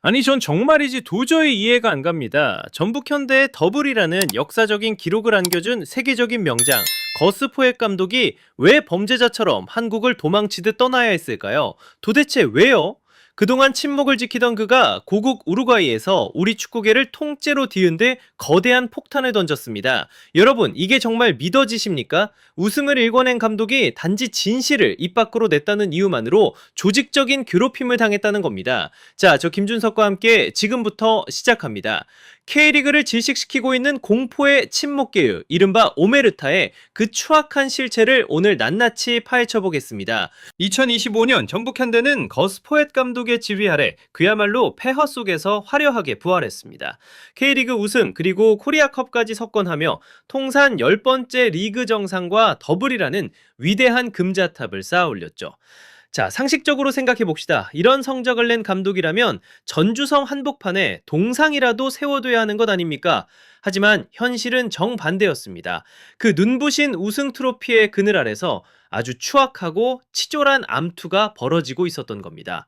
아니 전 정말이지 도저히 이해가 안 갑니다. 전북현대의 더블이라는 역사적인 기록을 안겨준 세계적인 명장 거스 포획 감독이 왜 범죄자처럼 한국을 도망치듯 떠나야 했을까요? 도대체 왜요? 그동안 침묵을 지키던 그가 고국 우루과이에서 우리 축구계를 통째로 뒤흔들 거대한 폭탄을 던졌습니다. 여러분, 이게 정말 믿어지십니까? 우승을 일궈낸 감독이 단지 진실을 입 밖으로 냈다는 이유만으로 조직적인 괴롭힘을 당했다는 겁니다. 자, 저 김준석과 함께 지금부터 시작합니다. K리그를 질식시키고 있는 공포의 침묵계유, 이른바 오메르타의 그 추악한 실체를 오늘 낱낱이 파헤쳐 보겠습니다. 2025년 전북 현대는 거스 포엣 감독의 지휘 아래 그야말로 폐허 속에서 화려하게 부활했습니다. K리그 우승 그리고 코리아컵까지 석권하며 통산 10번째 리그 정상과 더블이라는 위대한 금자탑을 쌓아 올렸죠. 자, 상식적으로 생각해 봅시다. 이런 성적을 낸 감독이라면 전주성 한복판에 동상이라도 세워둬야 하는 것 아닙니까? 하지만 현실은 정반대였습니다. 그 눈부신 우승 트로피의 그늘 아래서 아주 추악하고 치졸한 암투가 벌어지고 있었던 겁니다.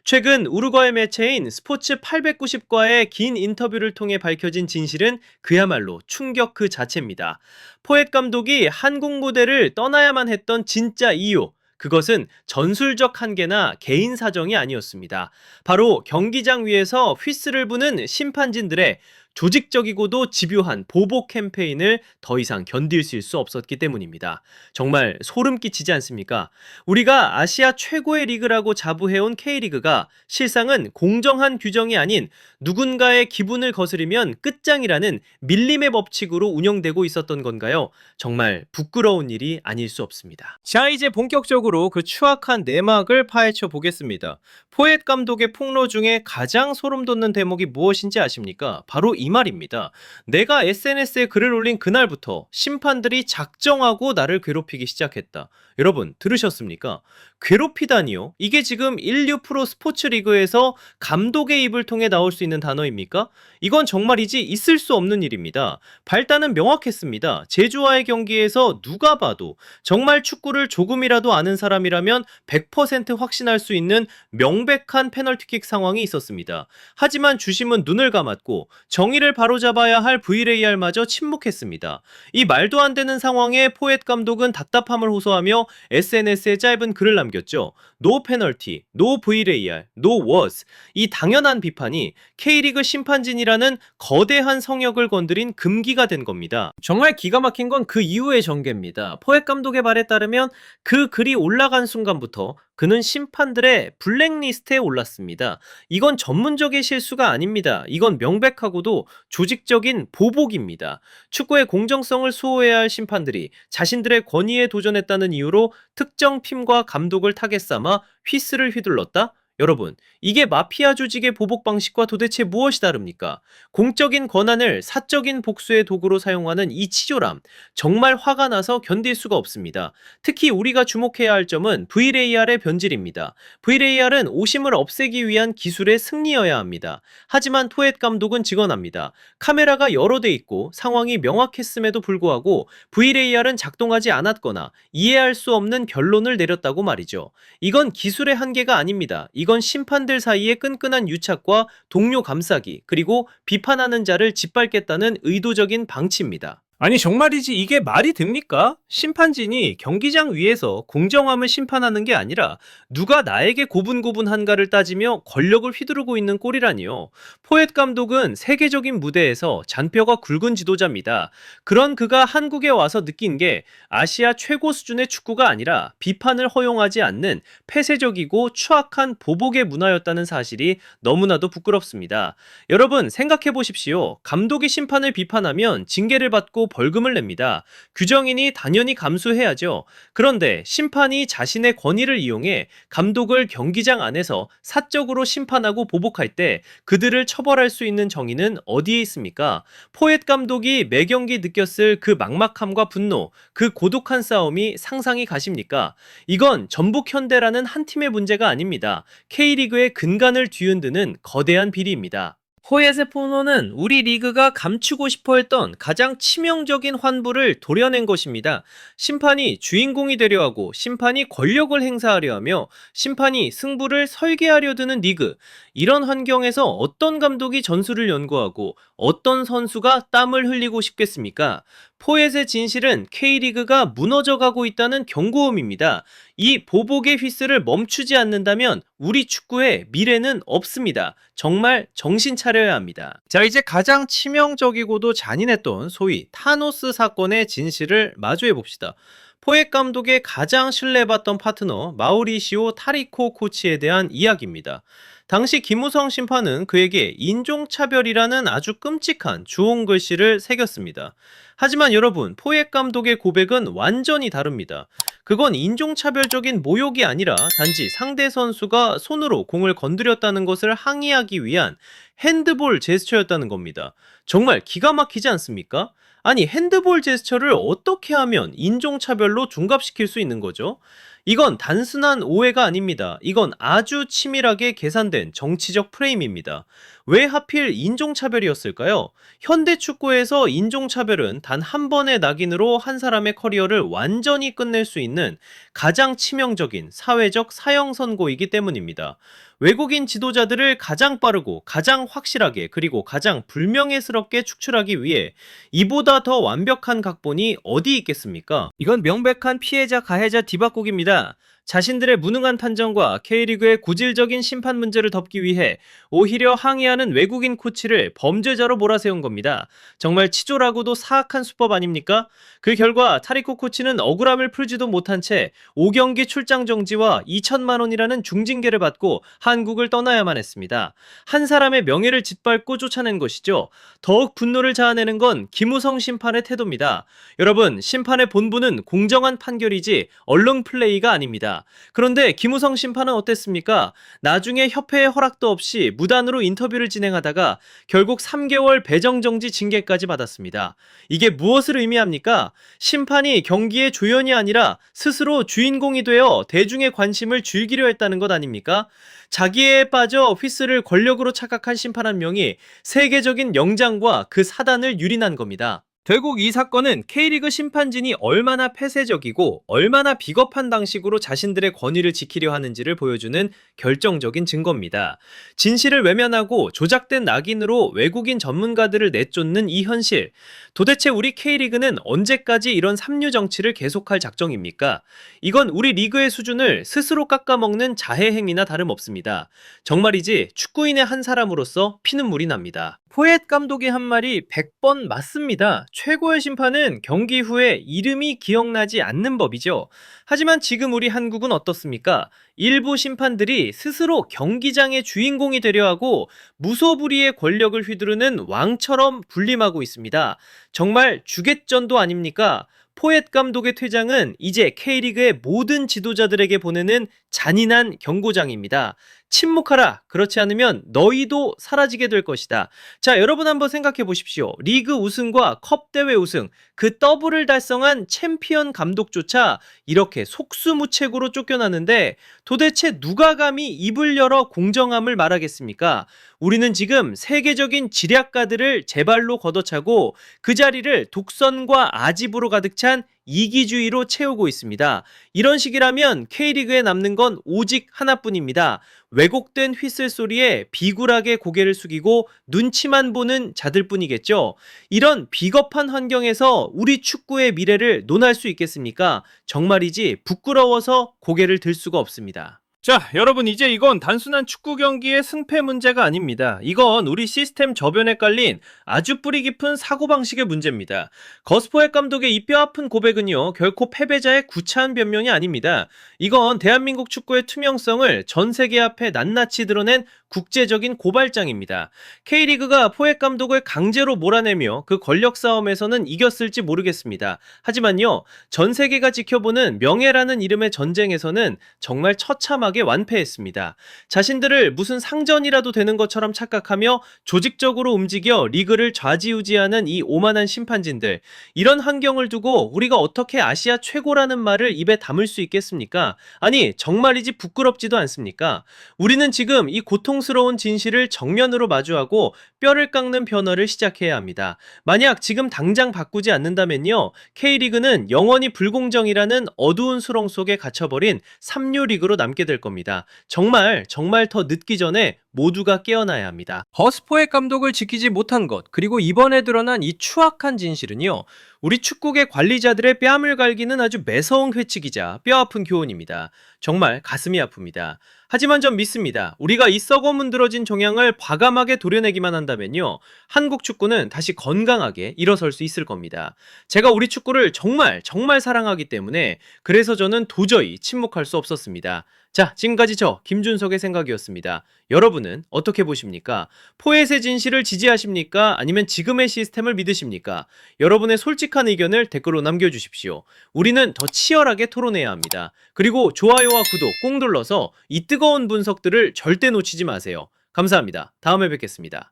최근 우루과이 매체인 스포츠 890과의 긴 인터뷰를 통해 밝혀진 진실은 그야말로 충격 그 자체입니다. 포엣 감독이 한국 무대를 떠나야만 했던 진짜 이유, 그것은 전술적 한계나 개인 사정이 아니었습니다. 바로 경기장 위에서 휘슬을 부는 심판진들의 조직적이고도 집요한 보복 캠페인을 더 이상 견딜 수 없었기 때문입니다. 정말 소름 끼치지 않습니까? 우리가 아시아 최고의 리그라고 자부해온 K리그가 실상은 공정한 규정이 아닌 누군가의 기분을 거스르면 끝장이라는 밀림의 법칙으로 운영되고 있었던 건가요? 정말 부끄러운 일이 아닐 수 없습니다. 자, 이제 본격적으로 그 추악한 내막을 파헤쳐 보겠습니다. 포엣 감독의 폭로 중에 가장 소름 돋는 대목이 무엇인지 아십니까? 바로 이 말입니다. 내가 SNS에 글을 올린 그날부터 심판들이 작정하고 나를 괴롭히기 시작했다. 여러분, 들으셨습니까? 괴롭히다니요? 이게 지금 인류 프로 스포츠 리그에서 감독의 입을 통해 나올 수 있는 단어입니까? 이건 정말이지 있을 수 없는 일입니다. 발단은 명확했습니다. 제주와의 경기에서 누가 봐도 정말 축구를 조금이라도 아는 사람이라면 100% 확신할 수 있는 명백한 페널티킥 상황이 있었습니다. 하지만 주심은 눈을 감았고 정의를 바로잡아야 할 VAR마저 침묵했습니다. 이 말도 안 되는 상황에 포엣 감독은 답답함을 호소하며 SNS에 짧은 글을 남겼죠. No penalty, no VAR, no was. 이 당연한 비판이 K리그 심판진이라는 거대한 성역을 건드린 금기가 된 겁니다. 정말 기가 막힌 건 그 이후의 전개입니다. 포엣 감독의 말에 따르면 그 글이 올라간 순간부터 그는 심판들의 블랙리스트에 올랐습니다. 이건 전문적인 실수가 아닙니다. 이건 명백하고도 조직적인 보복입니다. 축구의 공정성을 수호해야 할 심판들이 자신들의 권위에 도전했다는 이유로 특정 팀과 감독을 타겟 삼아 휘슬을 휘둘렀다? 여러분, 이게 마피아 조직의 보복 방식과 도대체 무엇이 다릅니까? 공적인 권한을 사적인 복수의 도구로 사용하는 이 치졸함, 정말 화가 나서 견딜 수가 없습니다. 특히 우리가 주목해야 할 점은 VAR의 변질입니다. VAR은 오심을 없애기 위한 기술의 승리여야 합니다. 하지만 포엣 감독은 직언합니다. 카메라가 여러 대 있고 상황이 명확했음에도 불구하고 VAR은 작동하지 않았거나 이해할 수 없는 결론을 내렸다고 말이죠. 이건 기술의 한계가 아닙니다. 이건 심판들 사이의 끈끈한 유착과 동료 감싸기, 그리고 비판하는 자를 짓밟겠다는 의도적인 방치입니다. 아니 정말이지 이게 말이 됩니까? 심판진이 경기장 위에서 공정함을 심판하는 게 아니라 누가 나에게 고분고분한가를 따지며 권력을 휘두르고 있는 꼴이라니요. 포엣 감독은 세계적인 무대에서 잔뼈가 굵은 지도자입니다. 그런 그가 한국에 와서 느낀 게 아시아 최고 수준의 축구가 아니라 비판을 허용하지 않는 폐쇄적이고 추악한 보복의 문화였다는 사실이 너무나도 부끄럽습니다. 여러분 생각해 보십시오. 감독이 심판을 비판하면 징계를 받고 벌금을 냅니다. 규정이니 당연히 감수해야죠. 그런데 심판이 자신의 권위를 이용해 감독을 경기장 안에서 사적으로 심판하고 보복할 때 그들을 처벌할 수 있는 정의는 어디에 있습니까? 포엣 감독이 매경기 느꼈을 그 막막함과 분노, 그 고독한 싸움이 상상이 가십니까? 이건 전북 현대라는 한 팀의 문제가 아닙니다. K리그의 근간을 뒤흔드는 거대한 비리입니다. 포엣의 포노는 우리 리그가 감추고 싶어 했던 가장 치명적인 환부를 도려낸 것입니다. 심판이 주인공이 되려 하고 심판이 권력을 행사하려 하며 심판이 승부를 설계하려 드는 리그. 이런 환경에서 어떤 감독이 전술을 연구하고 어떤 선수가 땀을 흘리고 싶겠습니까? 포엣의 진실은 K리그가 무너져가고 있다는 경고음입니다. 이 보복의 휘슬을 멈추지 않는다면 우리 축구의 미래는 없습니다. 정말 정신 차려야 합니다. 자, 이제 가장 치명적이고도 잔인했던 소위 타노스 사건의 진실을 마주해 봅시다. 포엣 감독의 가장 신뢰받던 파트너 마우리시오 타리코 코치에 대한 이야기입니다. 당시 김우성 심판은 그에게 인종차별이라는 아주 끔찍한 주홍 글씨를 새겼습니다. 하지만 여러분, 포엣 감독의 고백은 완전히 다릅니다. 그건 인종차별적인 모욕이 아니라 단지 상대 선수가 손으로 공을 건드렸다는 것을 항의하기 위한 핸드볼 제스처였다는 겁니다. 정말 기가 막히지 않습니까? 아니, 핸드볼 제스처를 어떻게 하면 인종차별로 둔갑시킬 수 있는 거죠? 이건 단순한 오해가 아닙니다. 이건 아주 치밀하게 계산된 정치적 프레임입니다. 왜 하필 인종차별이었을까요? 현대 축구에서 인종차별은 단 한 번의 낙인으로 한 사람의 커리어를 완전히 끝낼 수 있는 가장 치명적인 사회적 사형 선고이기 때문입니다. 외국인 지도자들을 가장 빠르고 가장 확실하게 그리고 가장 불명예스럽게 축출하기 위해 이보다 더 완벽한 각본이 어디 있겠습니까? 이건 명백한 피해자 가해자 뒤바꾸기입니다. 자신들의 무능한 판정과 K리그의 고질적인 심판 문제를 덮기 위해 오히려 항의하는 외국인 코치를 범죄자로 몰아세운 겁니다. 정말 치졸하고도 사악한 수법 아닙니까? 그 결과 타리코 코치는 억울함을 풀지도 못한 채 5경기 출장 정지와 2천만 원이라는 중징계를 받고 한국을 떠나야만 했습니다. 한 사람의 명예를 짓밟고 쫓아낸 것이죠. 더욱 분노를 자아내는 건 김우성 심판의 태도입니다. 여러분, 심판의 본분은 공정한 판결이지 얼른 플레이가 아닙니다. 그런데 김우성 심판은 어땠습니까? 나중에 협회의 허락도 없이 무단으로 인터뷰를 진행하다가 결국 3개월 배정정지 징계까지 받았습니다. 이게 무엇을 의미합니까? 심판이 경기의 조연이 아니라 스스로 주인공이 되어 대중의 관심을 즐기려 했다는 것 아닙니까? 자기애에 빠져 휘슬을 권력으로 착각한 심판 한 명이 세계적인 영장과 그 사단을 유린한 겁니다. 결국 이 사건은 K리그 심판진이 얼마나 폐쇄적이고 얼마나 비겁한 방식으로 자신들의 권위를 지키려 하는지를 보여주는 결정적인 증거입니다. 진실을 외면하고 조작된 낙인으로 외국인 전문가들을 내쫓는 이 현실. 도대체 우리 K리그는 언제까지 이런 삼류 정치를 계속할 작정입니까? 이건 우리 리그의 수준을 스스로 깎아먹는 자해 행위나 다름없습니다. 정말이지 축구인의 한 사람으로서 피눈물이 납니다. 포엣 감독의 한 말이 100번 맞습니다. 최고의 심판은 경기 후에 이름이 기억나지 않는 법이죠. 하지만 지금 우리 한국은 어떻습니까? 일부 심판들이 스스로 경기장의 주인공이 되려 하고 무소불위의 권력을 휘두르는 왕처럼 군림하고 있습니다. 정말 주객전도 아닙니까? 포엣 감독의 퇴장은 이제 K리그의 모든 지도자들에게 보내는 잔인한 경고장입니다. 침묵하라. 그렇지 않으면 너희도 사라지게 될 것이다. 자, 여러분 한번 생각해 보십시오. 리그 우승과 컵 대회 우승, 그 더블을 달성한 챔피언 감독조차 이렇게 속수무책으로 쫓겨나는데 도대체 누가 감히 입을 열어 공정함을 말하겠습니까? 우리는 지금 세계적인 지략가들을 제 발로 걷어차고 그 자리를 독선과 아집으로 가득 찬 이기주의로 채우고 있습니다. 이런 식이라면 K리그에 남는 건 오직 하나뿐입니다. 왜곡된 휘슬 소리에 비굴하게 고개를 숙이고 눈치만 보는 자들뿐이겠죠. 이런 비겁한 환경에서 우리 축구의 미래를 논할 수 있겠습니까? 정말이지 부끄러워서 고개를 들 수가 없습니다. 자, 여러분, 이제 이건 단순한 축구 경기의 승패 문제가 아닙니다. 이건 우리 시스템 저변에 깔린 아주 뿌리 깊은 사고방식의 문제입니다. 거스포엣 감독의 이 뼈아픈 고백은요, 결코 패배자의 구차한 변명이 아닙니다. 이건 대한민국 축구의 투명성을 전 세계 앞에 낱낱이 드러낸 국제적인 고발장입니다. K리그가 포엣 감독을 강제로 몰아내며 그 권력 싸움에서는 이겼을지 모르겠습니다. 하지만요, 전 세계가 지켜보는 명예라는 이름의 전쟁에서는 정말 처참하게 과감하게 완패했습니다. 자신들을 무슨 상전이라도 되는 것처럼 착각하며 조직적으로 움직여 리그를 좌지우지하는 이 오만한 심판진들. 이런 환경을 두고 우리가 어떻게 아시아 최고라는 말을 입에 담을 수 있겠습니까? 아니, 정말이지 부끄럽지도 않습니까? 우리는 지금 이 고통스러운 진실을 정면으로 마주하고 뼈를 깎는 변화를 시작해야 합니다. 만약 지금 당장 바꾸지 않는다면요, K리그는 영원히 불공정이라는 어두운 수렁 속에 갇혀버린 삼류리그로 남게 될 겁니다. 정말 더 늦기 전에 모두가 깨어나야 합니다. 거스포의 감독을 지키지 못한 것, 그리고 이번에 드러난 이 추악한 진실은요, 우리 축구계 관리자들의 뺨을 갈기는 아주 매서운 회칙이자 뼈아픈 교훈입니다. 정말 가슴이 아픕니다. 하지만 전 믿습니다. 우리가 이 썩어 문드러진 종양을 과감하게 도려내기만 한다면요, 한국 축구는 다시 건강하게 일어설 수 있을 겁니다. 제가 우리 축구를 정말 사랑하기 때문에, 그래서 저는 도저히 침묵할 수 없었습니다. 자, 지금까지 저 김준석의 생각이었습니다. 여러분은 어떻게 보십니까? 포엣의 진실을 지지하십니까? 아니면 지금의 시스템을 믿으십니까? 여러분의 솔직한 의견을 댓글로 남겨주십시오. 우리는 더 치열하게 토론해야 합니다. 그리고 좋아요와 구독 꼭 눌러서 이 뜨거운 분석들을 절대 놓치지 마세요. 감사합니다. 다음에 뵙겠습니다.